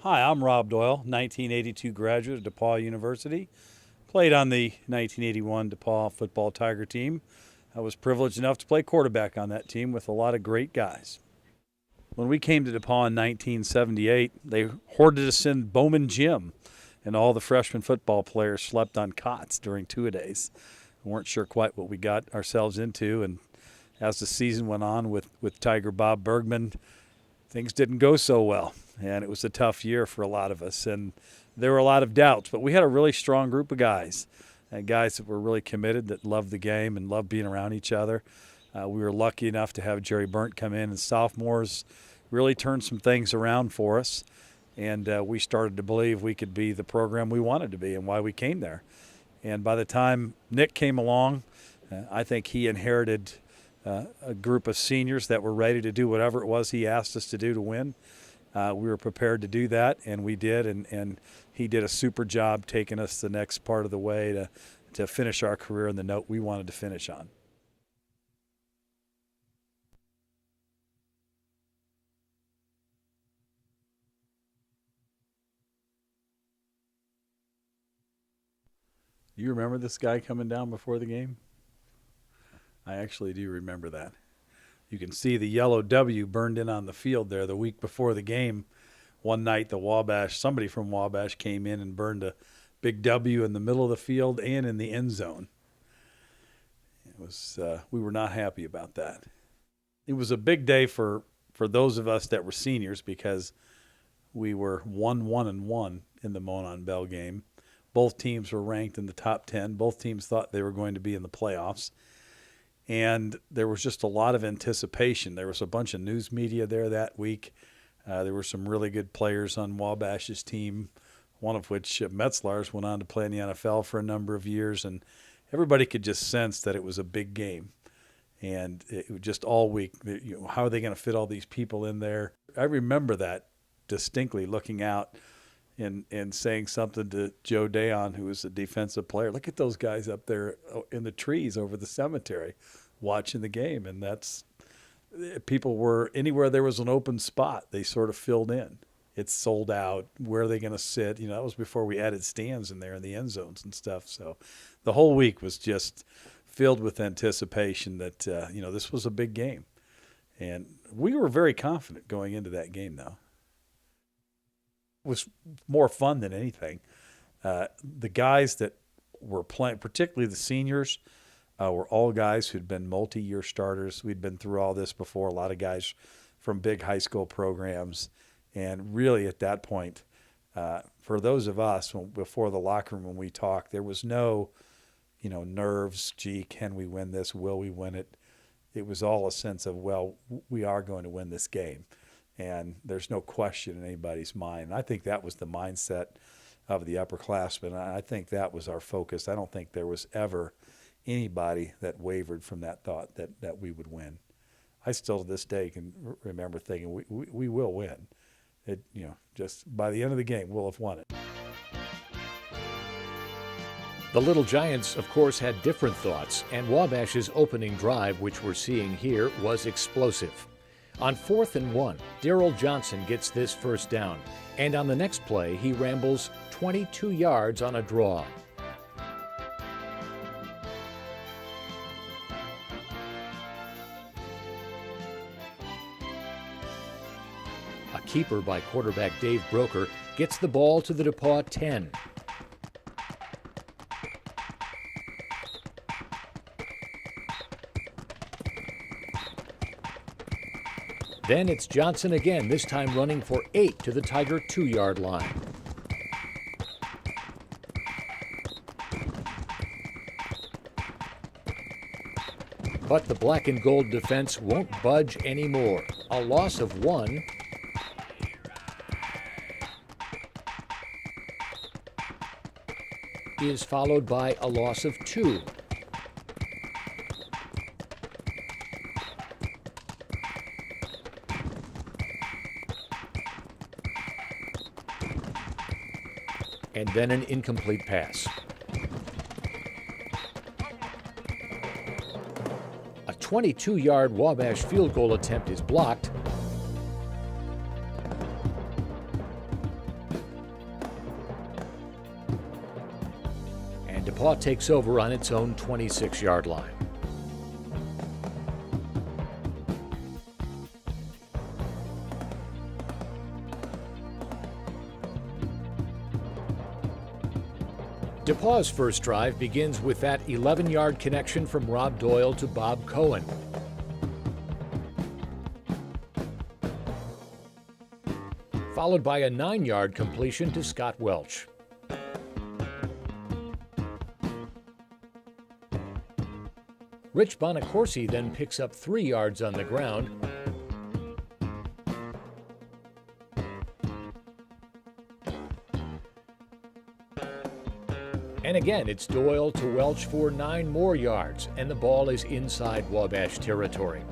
Hi, I'm Rob Doyle, 1982 graduate of DePauw University. Played on the 1981 DePauw football Tiger team. I was privileged enough to play quarterback on that team with a lot of great guys. When we came to DePauw in 1978, they hoarded us in Bowman Gym, and all the freshman football players slept on cots during two-a-days. We weren't sure quite what we got ourselves into, and as the season went on with Tiger Bob Bergman, things didn't go so well, and it was a tough year for a lot of us, and there were a lot of doubts, but we had a really strong group of guys, and guys that were really committed, that loved the game and loved being around each other. We were lucky enough to have Jerry Burnt come in, and sophomores really turned some things around for us, and we started to believe we could be the program we wanted to be and why we came there. And by the time Nick came along, I think he inherited a group of seniors that were ready to do whatever it was he asked us to do to win. We were prepared to do that, and we did, and he did a super job taking us the next part of the way to finish our career in the note we wanted to finish on. You remember this guy coming down before the game? I actually do remember that. You can see the yellow W burned in on the field there the week before the game. One night, somebody from Wabash came in and burned a big W in the middle of the field and in the end zone. We were not happy about that. It was a big day for those of us that were seniors because we were 1-1-1 in the Monon Bell game. Both teams were ranked in the top 10. Both teams thought they were going to be in the playoffs. And there was just a lot of anticipation. There was a bunch of news media there that week. There were some really good players on Wabash's team, one of which, Metzlars, went on to play in the NFL for a number of years. And everybody could just sense that it was a big game. And it was just all week, how are they going to fit all these people in there? I remember that distinctly, looking out and saying something to Joe Dayon, who was a defensive player. Look at those guys up there in the trees over the cemetery watching the game. And people were, anywhere there was an open spot, they sort of filled in. It's sold out. Where are they going to sit? That was before we added stands in there in the end zones and stuff. So the whole week was just filled with anticipation that, this was a big game. And we were very confident going into that game, though. Was more fun than anything. The guys that were playing, particularly the seniors, were all guys who'd been multi-year starters. We'd been through all this before, a lot of guys from big high school programs. And really at that point, for those of us, before the locker room when we talked, there was no, nerves, gee, can we win this, will we win it? It was all a sense of, well, we are going to win this game. And there's no question in anybody's mind. And I think that was the mindset of the upperclassmen. I think that was our focus. I don't think there was ever anybody that wavered from that thought that we would win. I still to this day can remember thinking we will win. Just by the end of the game, we'll have won it. The Little Giants, of course, had different thoughts, and Wabash's opening drive, which we're seeing here, was explosive. On 4th and 1, Darrell Johnson gets this first down, and on the next play, he rambles 22 yards on a draw. A keeper by quarterback Dave Broker gets the ball to the DePauw 10. Then it's Johnson again, this time running for 8 to the Tiger 2-yard line. But the black and gold defense won't budge anymore. A loss of 1. Is followed by a loss of 2. And then an incomplete pass. A 22-yard Wabash field goal attempt is blocked. DePauw takes over on its own 26-yard line. DePauw's first drive begins with that 11-yard connection from Rob Doyle to Bob Cohen. Followed by a 9-yard completion to Scott Welch. Rich Bonacorsi then picks up 3 yards on the ground. And again, it's Doyle to Welch for 9 more yards, and the ball is inside Wabash territory.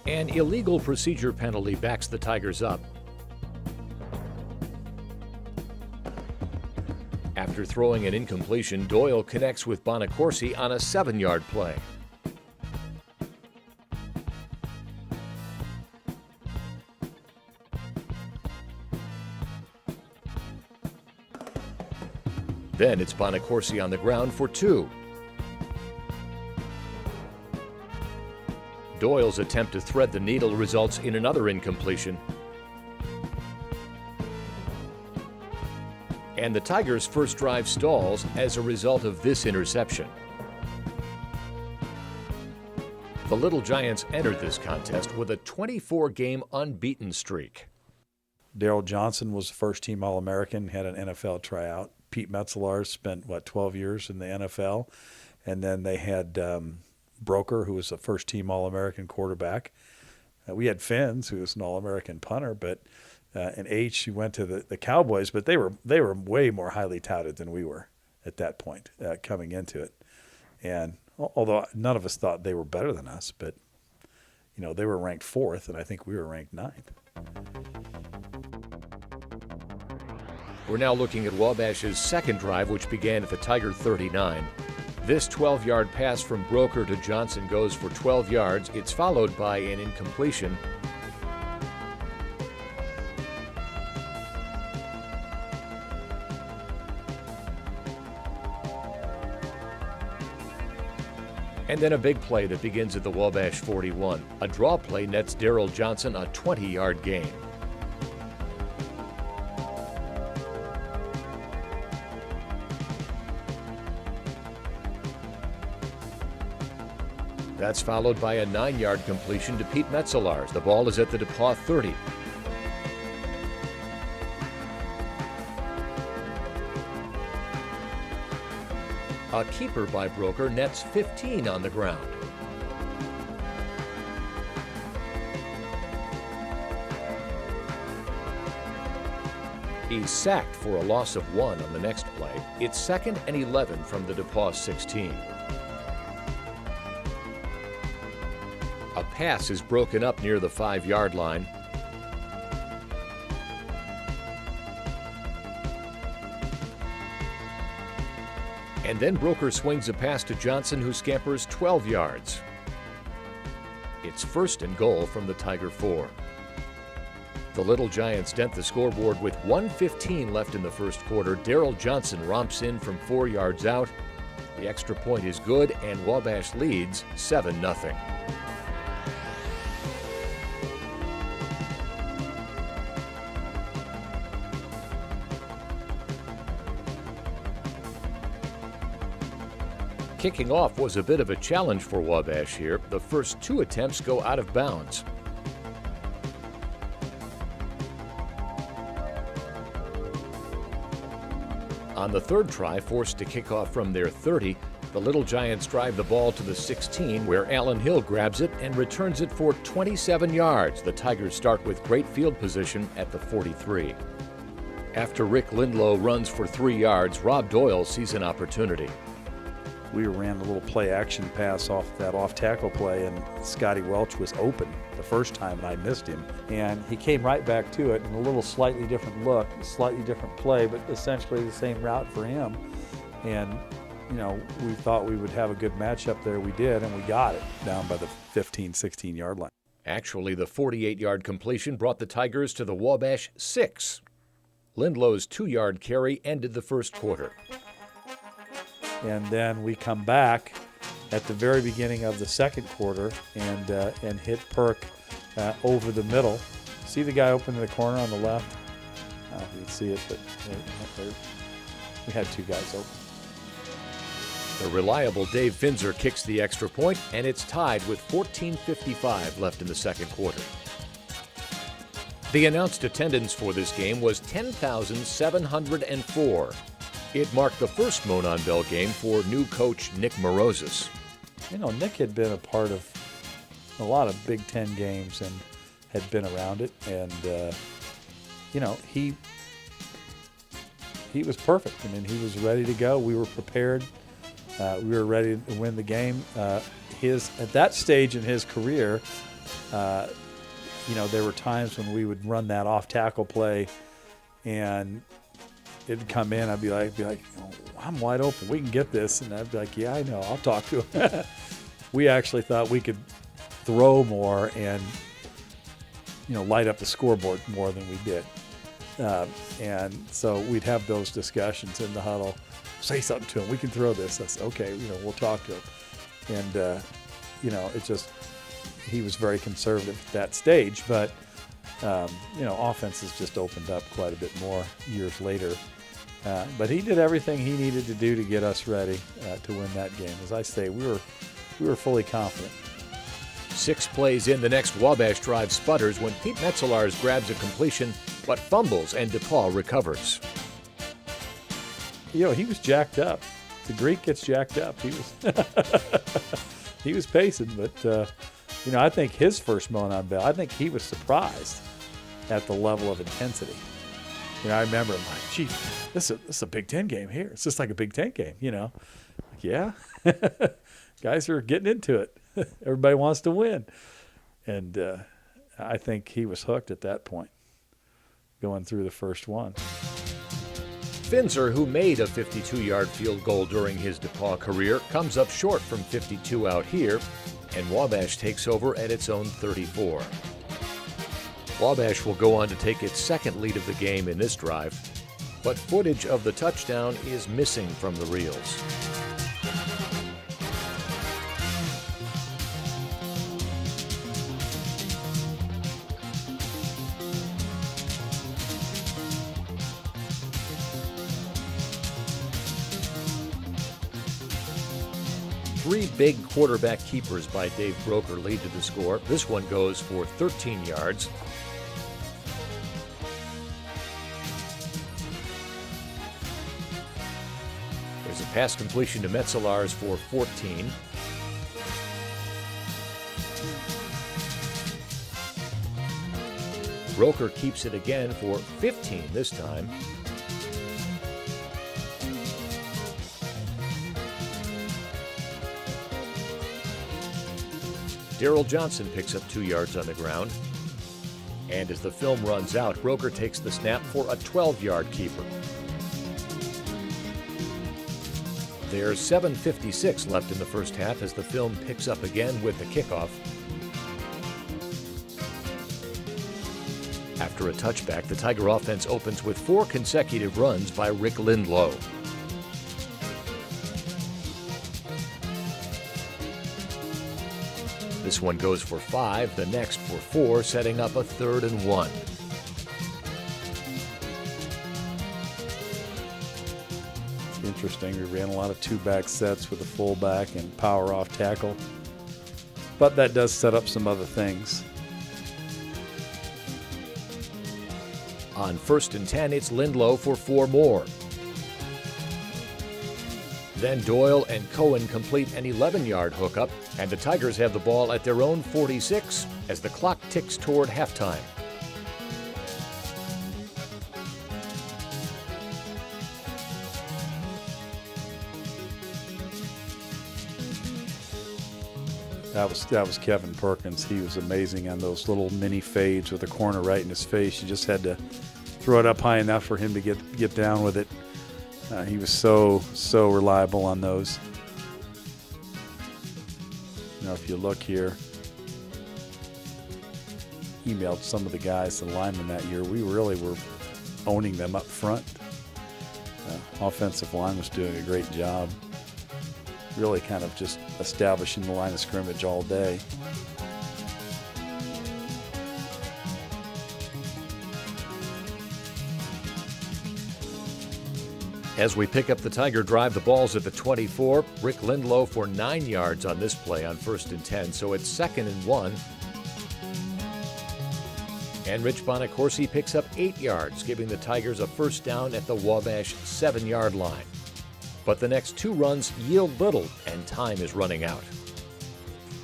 An illegal procedure penalty backs the Tigers up. After throwing an incompletion, Doyle connects with Bonacorsi on a 7-yard play. Then it's Bonacorsi on the ground for 2. Doyle's attempt to thread the needle results in another incompletion. And the Tigers' first drive stalls as a result of this interception. The Little Giants entered this contest with a 24-game unbeaten streak. Daryl Johnson was the first-team All-American, had an NFL tryout. Pete Metzelaar spent, 12 years in the NFL. And then they had Broker, who was a first-team All-American quarterback. We had Fins, who was an All-American punter, and H, who went to the Cowboys, but they were way more highly touted than we were at that point coming into it. And although none of us thought they were better than us, but they were ranked 4th, and I think we were ranked 9th. We're now looking at Wabash's second drive, which began at the Tiger 39. This 12-yard pass from Broker to Johnson goes for 12 yards. It's followed by an incompletion. And then a big play that begins at the Wabash 41. A draw play nets Daryl Johnson a 20-yard gain. That's followed by a 9-yard completion to Pete Metzelaar. The ball is at the DePauw 30. A keeper by Broker nets 15 on the ground. He's sacked for a loss of 1 on the next play. It's 2nd and 11 from the DePauw 16. A pass is broken up near the 5-yard line. And then Broker swings a pass to Johnson, who scampers 12 yards. It's 1st and goal from the Tiger 4. The Little Giants dent the scoreboard with 1:15 left in the first quarter. Daryl Johnson romps in from 4 yards out. The extra point is good, and Wabash leads 7-0. Kicking off was a bit of a challenge for Wabash here. The first 2 attempts go out of bounds. On the 3rd try, forced to kick off from their 30, the Little Giants drive the ball to the 16, where Alan Hill grabs it and returns it for 27 yards. The Tigers start with great field position at the 43. After Rick Lindlow runs for 3 yards, Rob Doyle sees an opportunity. We ran a little play-action pass off that off-tackle play, and Scotty Welch was open the first time, and I missed him. And he came right back to it in a little slightly different look, slightly different play, but essentially the same route for him. And we thought we would have a good matchup there. We did, and we got it down by the 15, 16-yard line. Actually, the 48-yard completion brought the Tigers to the Wabash 6. Lindlow's 2-yard carry ended the first quarter. And then we come back at the very beginning of the second quarter and hit Perk over the middle. See the guy open in the corner on the left? I don't know if you can see it, but we had two guys open. The reliable Dave Finzer kicks the extra point, and it's tied with 14:55 left in the second quarter. The announced attendance for this game was 10,704. It marked the first Monon Bell game for new coach Nick Mourouzis. Nick had been a part of a lot of Big Ten games and had been around it, and he was perfect. I mean, he was ready to go. We were prepared. We were ready to win the game. At that stage in his career, there were times when we would run that off tackle play, and it'd come in. I'd be like, I'm wide open. We can get this, and I'd be like, yeah, I know. I'll talk to him. We actually thought we could throw more and light up the scoreboard more than we did, and so we'd have those discussions in the huddle. Say something to him. We can throw this. I said, okay, we'll talk to him. And, it's just, he was very conservative at that stage. But, offense has just opened up quite a bit more years later. But he did everything he needed to do to get us ready to win that game. As I say, we were fully confident. 6 plays in, the next Wabash drive sputters when Pete Metzelars grabs a completion, but fumbles and DePauw recovers. He was jacked up. The Greek gets jacked up. He was pacing, but I think his first Monon Bell, I think he was surprised at the level of intensity. I remember him like, gee, this is a Big Ten game here. It's just like a Big Ten game, yeah. Guys are getting into it. Everybody wants to win. And I think he was hooked at that point, going through the first one. Finzer, who made a 52-yard field goal during his DePauw career, comes up short from 52 out here, and Wabash takes over at its own 34. Wabash will go on to take its second lead of the game in this drive, but footage of the touchdown is missing from the reels. Three big quarterback keepers by Dave Broker lead to the score. This one goes for 13 yards. There's a pass completion to Metzelars for 14. Broker keeps it again for 15 this time. Daryl Johnson picks up 2 yards on the ground. And as the film runs out, Broker takes the snap for a 12-yard keeper. There's 7:56 left in the first half as the film picks up again with the kickoff. After a touchback, the Tiger offense opens with 4 consecutive runs by Rick Lindlow. This one goes for 5, the next for 4, setting up a 3rd and 1. Interesting. We ran a lot of 2-back sets with a fullback and power off tackle. But that does set up some other things. On 1st and 10, it's Lindlow for 4 more. Then Doyle and Cohen complete an 11-yard hookup, and the Tigers have the ball at their own 46 as the clock ticks toward halftime. That was Kevin Perkins. He was amazing on those little mini fades with the corner right in his face. You just had to throw it up high enough for him to get down with it. He was so reliable on those. You know, if you look here, emailed some of the guys, the linemen that year. We really were owning them up front. Offensive line was doing a great job. Really kind of just establishing the line of scrimmage all day. As we pick up the Tiger drive, the ball's at the 24. Rick Lindlow for 9 yards on this play on 1st and 10, so it's 2nd and 1. And Rich Bonacorsi picks up 8 yards, giving the Tigers a first down at the Wabash 7-yard line. But the next 2 runs yield little, and time is running out.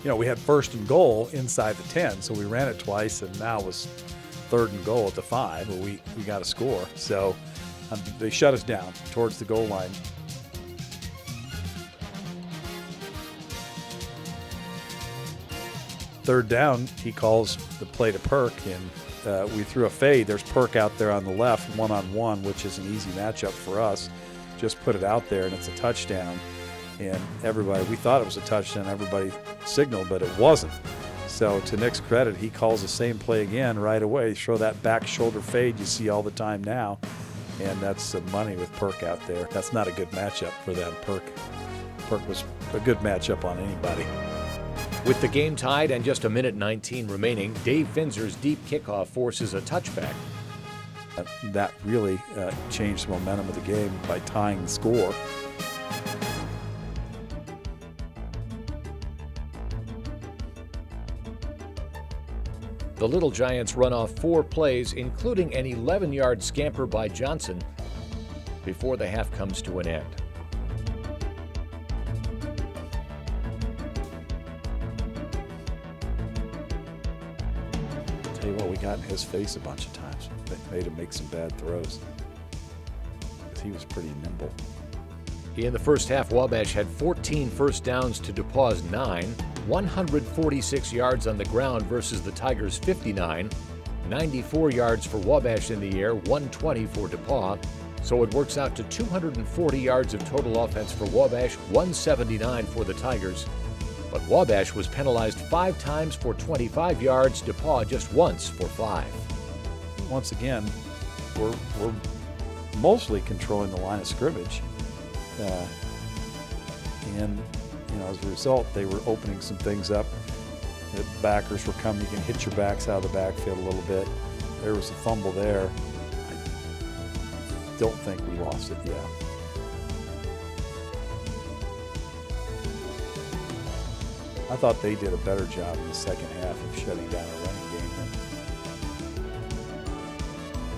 You know, we had 1st and goal inside the 10, so we ran it twice, and now it was 3rd and goal at the 5, where we got a score. So they shut us down towards the goal line. Third down, he calls the play to Perk, and we threw a fade. There's Perk out there on the left, one-on-one, which is an easy matchup for us. Just put it out there, and it's a touchdown. And everybody, we thought it was a touchdown. Everybody signaled, but it wasn't. So to Nick's credit, he calls the same play again right away. Throw that back shoulder fade you see all the time now. And that's some money with Perk out there. That's not a good matchup for them. Perk was a good matchup on anybody. With the game tied and just 1:19 remaining, Dave Finzer's deep kickoff forces a touchback. That really changed the momentum of the game by tying the score. The Little Giants run off 4 plays, including an 11-yard scamper by Johnson, before the half comes to an end. I'll tell you what, we got in his face a bunch of times. They made him make some bad throws. He was pretty nimble. In the first half, Wabash had 14 first downs to DePauw's 9, 146 yards on the ground versus the Tigers' 59, 94 yards for Wabash in the air, 120 for DePauw. So it works out to 240 yards of total offense for Wabash, 179 for the Tigers. But Wabash was penalized 5 times for 25 yards, DePauw just once for 5. Once again, we're mostly controlling the line of scrimmage. And you know, as a result, they were opening some things up. The backers were coming. You can hit your backs out of the backfield a little bit. There was a fumble there. I don't think we lost it yet. I thought they did a better job in the second half of shutting down a running game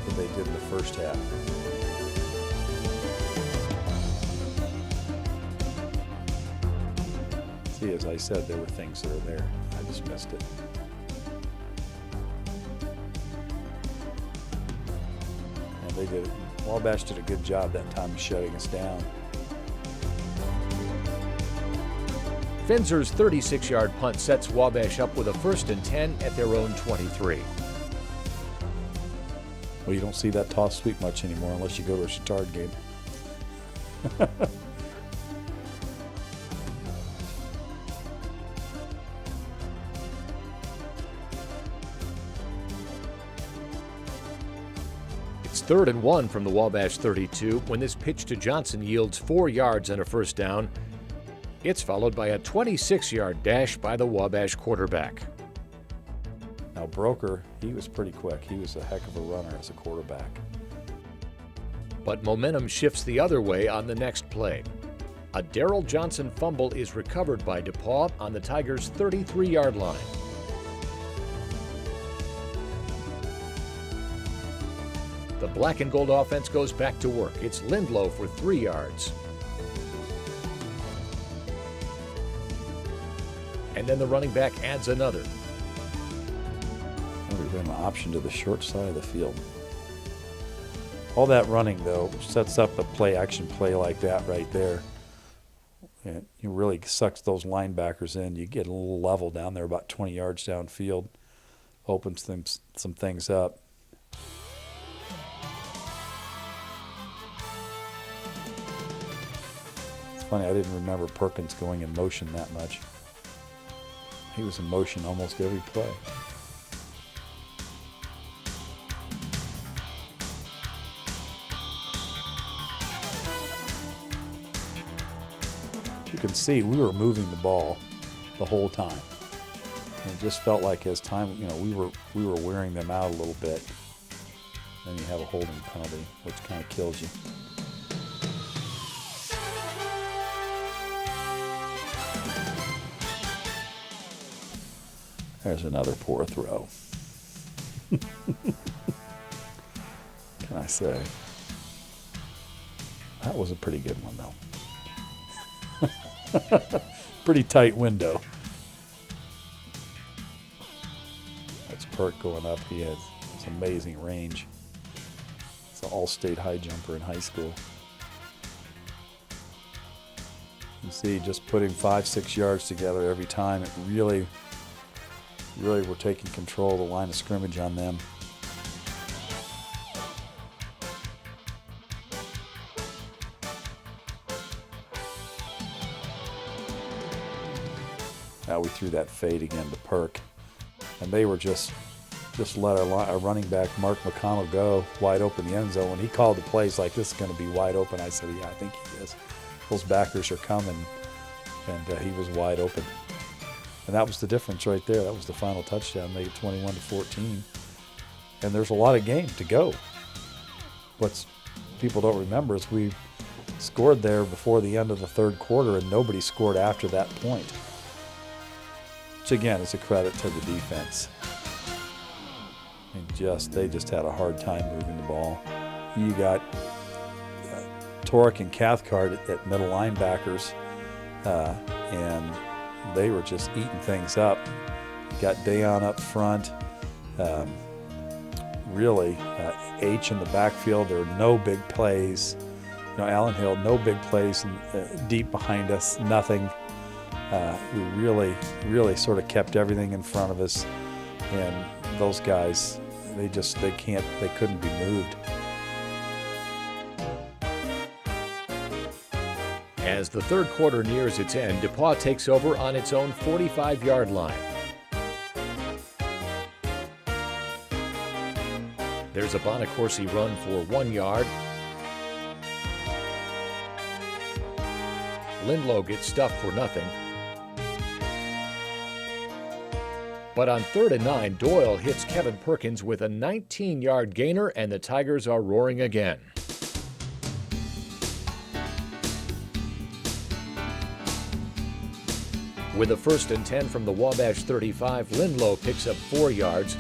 than they did in the first half. See, as I said, there were things that are there. I just missed it. And they did. Wabash did a good job that time of shutting us down. Finzer's 36-yard punt sets Wabash up with a 1st and 10 at their own 23. Well, you don't see that toss sweep much anymore unless you go to a Chatard game. It's 3rd and 1 from the Wabash 32 when this pitch to Johnson yields 4 yards and a first down. It's followed by a 26-yard dash by the Wabash quarterback. Now, Broker, he was pretty quick. He was a heck of a runner as a quarterback. But momentum shifts the other way on the next play. A Darrell Johnson fumble is recovered by DePauw on the Tigers' 33-yard line. The black and gold offense goes back to work. It's Lindlow for 3 yards. And then the running back adds another. We've got an option to the short side of the field. All that running, though, sets up a play-action play like that right there. And it really sucks those linebackers in. You get a little level down there, about 20 yards downfield. Opens some things up. funny, I didn't remember Perkins going in motion that much. He was in motion almost every play. You can see we were moving the ball the whole time. And it just felt like as time, we were wearing them out a little bit. Then you have a holding penalty, which kind of kills you. There's another poor throw. Can I say? That was a pretty good one, though. Pretty tight window. That's Perk going up. He has amazing range. He's an all-state high jumper in high school. You see, just putting 5-6 yards together every time, it really we're taking control of the line of scrimmage on them. Now we threw that fade again to Perk, and they were just let our running back Mark McConnell go wide open the end zone. When he called the plays like this is going to be wide open, I said, yeah, I think he is. Those backers are coming, and he was wide open. And that was the difference right there. That was the final touchdown, made it 21-14. And there's a lot of game to go. What people don't remember is we scored there before the end of the third quarter, and nobody scored after that point. Which again is a credit to the defense. And they just had a hard time moving the ball. You got Torek and Cathcart at middle linebackers, and they were just eating things up. Got Dayon up front. H in the backfield. There were no big plays. Allen Hill, no big plays deep behind us. Nothing. We really sort of kept everything in front of us. And those guys, they couldn't be moved. As the third quarter nears its end, DePauw takes over on its own 45-yard line. There's a Bonacorsi run for 1 yard. Lindlow gets stuffed for nothing. But on 3rd and 9, Doyle hits Kevin Perkins with a 19-yard gainer, and the Tigers are roaring again. With a 1st and 10 from the Wabash 35, Lindlow picks up 4 yards.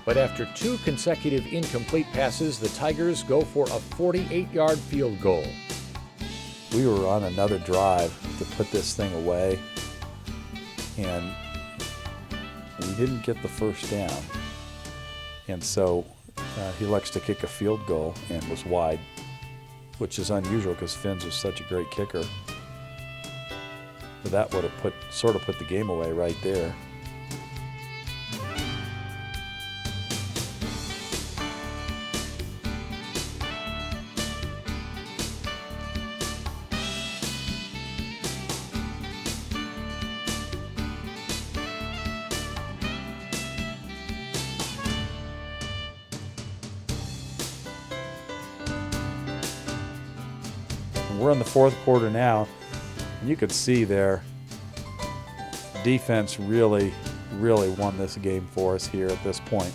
But after 2 consecutive incomplete passes, the Tigers go for a 48-yard field goal. We were on another drive to put this thing away, and we didn't get the first down. And so he likes to kick a field goal and was wide, which is unusual because Finns was such a great kicker. But that would have put the game away right there. We're in the fourth quarter now, and you could see their defense really won this game for us here at this point.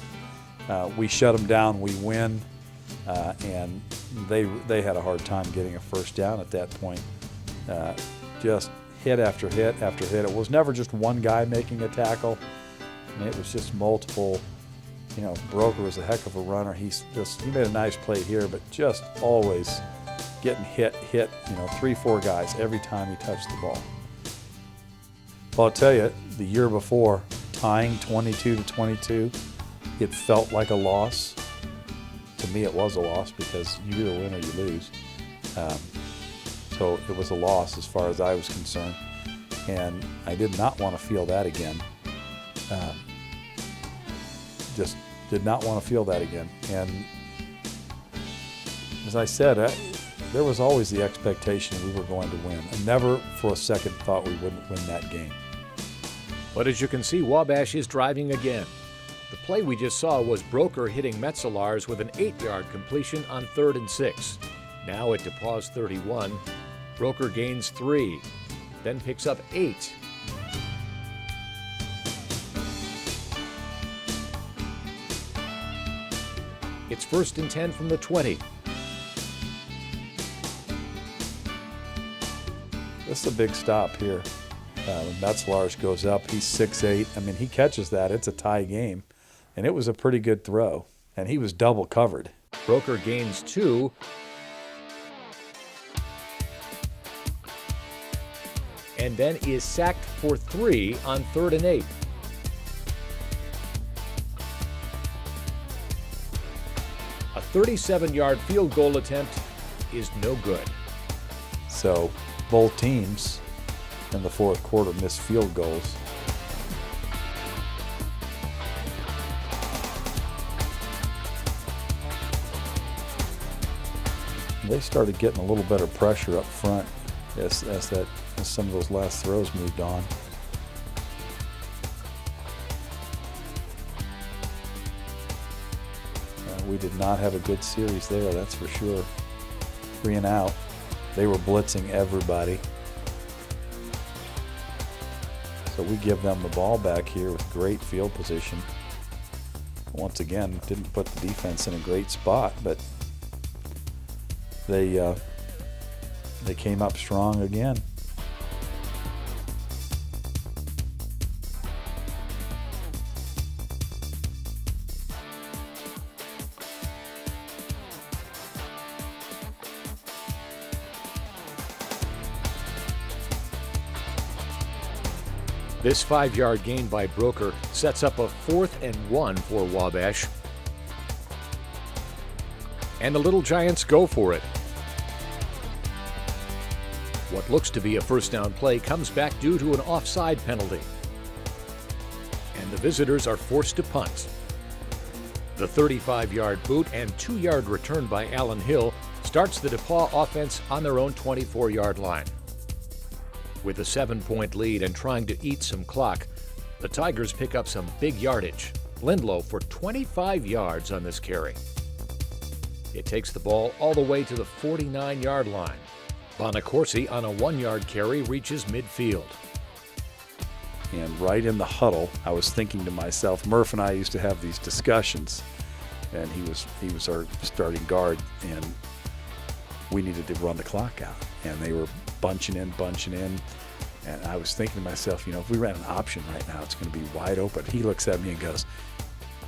We shut them down, we win, and they had a hard time getting a first down at that point. Just hit after hit after hit. It was never just one guy making a tackle. I mean, it was just multiple. Broker was a heck of a runner. He made a nice play here, but just always getting hit, 3-4 guys every time he touched the ball. Well, I'll tell you, the year before, tying 22-22, it felt like a loss. To me, it was a loss because you either win or you lose. So it was a loss as far as I was concerned. And I did not want to feel that again. Just did not want to feel that again. And As I said, there was always the expectation we were going to win. I never for a second thought we wouldn't win that game. But as you can see, Wabash is driving again. The play we just saw was Broker hitting Metzelaars with an 8-yard completion on 3rd and 6. Now at DePauw's 31, Broker gains 3, then picks up 8. It's 1st and 10 from the 20. This is a big stop here. Metzelaars goes up. He's 6'8". I mean, he catches that. It's a tie game. And it was a pretty good throw. And he was double covered. Broker gains 2. And then is sacked for 3 on 3rd and 8. A 37-yard field goal attempt is no good. So both teams in the fourth quarter missed field goals. They started getting a little better pressure up front as some of those last throws moved on. We did not have a good series there, that's for sure. 3 and out. They were blitzing everybody. So we give them the ball back here with great field position. Once again, didn't put the defense in a great spot, but they came up strong again. This 5-yard gain by Broker sets up a 4th and 1 for Wabash. And the Little Giants go for it. What looks to be a first down play comes back due to an offside penalty. And the visitors are forced to punt. The 35-yard boot and 2-yard return by Allen Hill starts the DePauw offense on their own 24-yard line. With a 7-point lead and trying to eat some clock, the Tigers pick up some big yardage. Lindlow for 25 yards on this carry. It takes the ball all the way to the 49-yard line. Bonacorsi on a 1-yard carry reaches midfield. And right in the huddle, I was thinking to myself, Murph and I used to have these discussions, and he was our starting guard, and we needed to run the clock out. And they were bunching in, and I was thinking to myself, if we ran an option right now, it's going to be wide open. He looks at me and goes,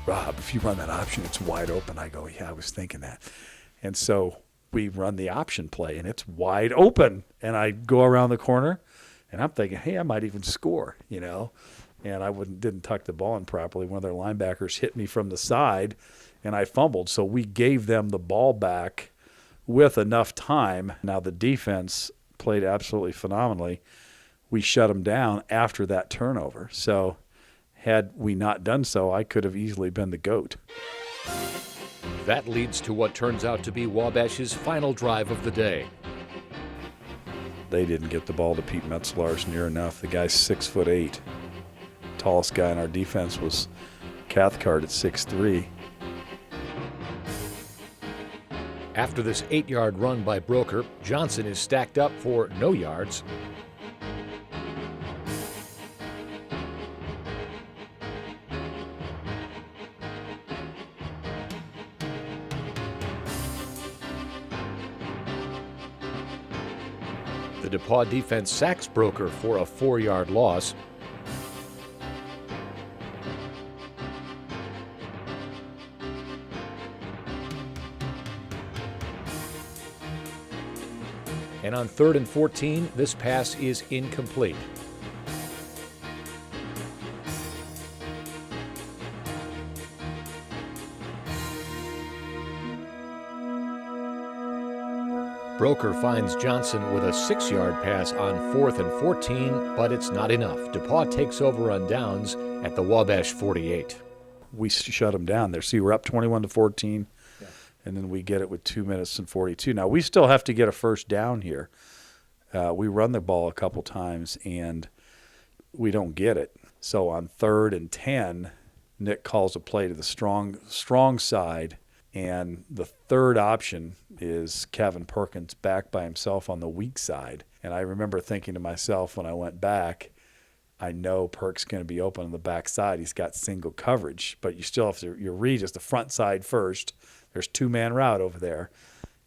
Rob, if you run that option, it's wide open. I go, yeah, I was thinking that. And so we run the option play, and it's wide open. And I go around the corner, and I'm thinking, hey, I might even score, And I didn't tuck the ball in properly. One of their linebackers hit me from the side, and I fumbled. So we gave them the ball back with enough time. Now the defense played absolutely phenomenally. We shut them down after that turnover. So had we not done so, I could have easily been the GOAT. That leads to what turns out to be Wabash's final drive of the day. They didn't get the ball to Pete Metzelaars near enough. The guy's 6'8". Tallest guy in our defense was Cathcart at 6'3". After this 8-yard run by Broker, Johnson is stacked up for no yards. The DePauw defense sacks Broker for a 4-yard loss. And on 3rd and 14, this pass is incomplete. Broker finds Johnson with a 6-yard pass on 4th and 14, but it's not enough. DePauw takes over on downs at the Wabash 48. We shut them down there. See, we're up 21-14. Yeah. and then we get it with 2 minutes and 42. Now, we still have to get a first down here. We run the ball a couple times, and we don't get it. So on 3rd and 10, Nick calls a play to the strong side, and the third option is Kevin Perkins back by himself on the weak side. And I remember thinking to myself when I went back, I know Perk's going to be open on the back side. He's got single coverage, but you still have to, your read is the front side first. There's 2-man route over there,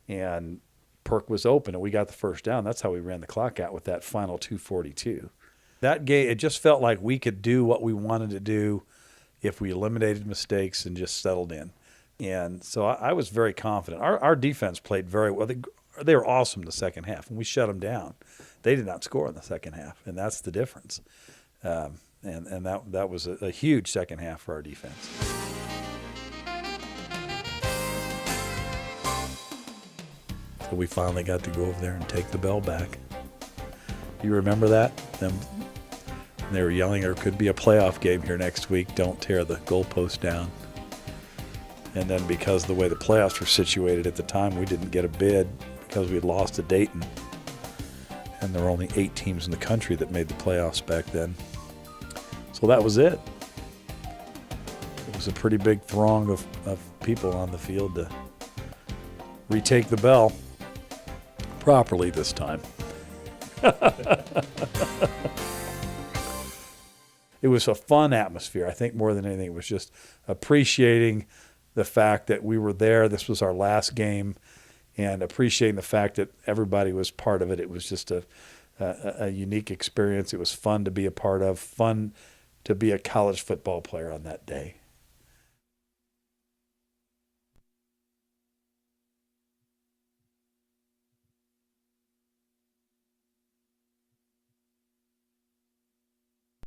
and Perk was open, and we got the first down. That's how we ran the clock out with that final 2:42. That game, it just felt like we could do what we wanted to do if we eliminated mistakes and just settled in. And so I was very confident. Our defense played very well. They were awesome in the second half, and we shut them down. They did not score in the second half, and that's the difference. And that was a huge second half for our defense. So we finally got to go over there and take the bell back. You remember that? They were yelling, there could be a playoff game here next week. Don't tear the goalpost down. And then because of the way the playoffs were situated at the time, we didn't get a bid because we had lost to Dayton. And there were only 8 teams in the country that made the playoffs back then. So that was it. It was a pretty big throng of people on the field to retake the bell properly this time. It was a fun atmosphere. I think more than anything, it was just appreciating the fact that we were there. This was our last game, and appreciating the fact that everybody was part of it. It was just a unique experience. It was fun to be a part of, fun to be a college football player on that day.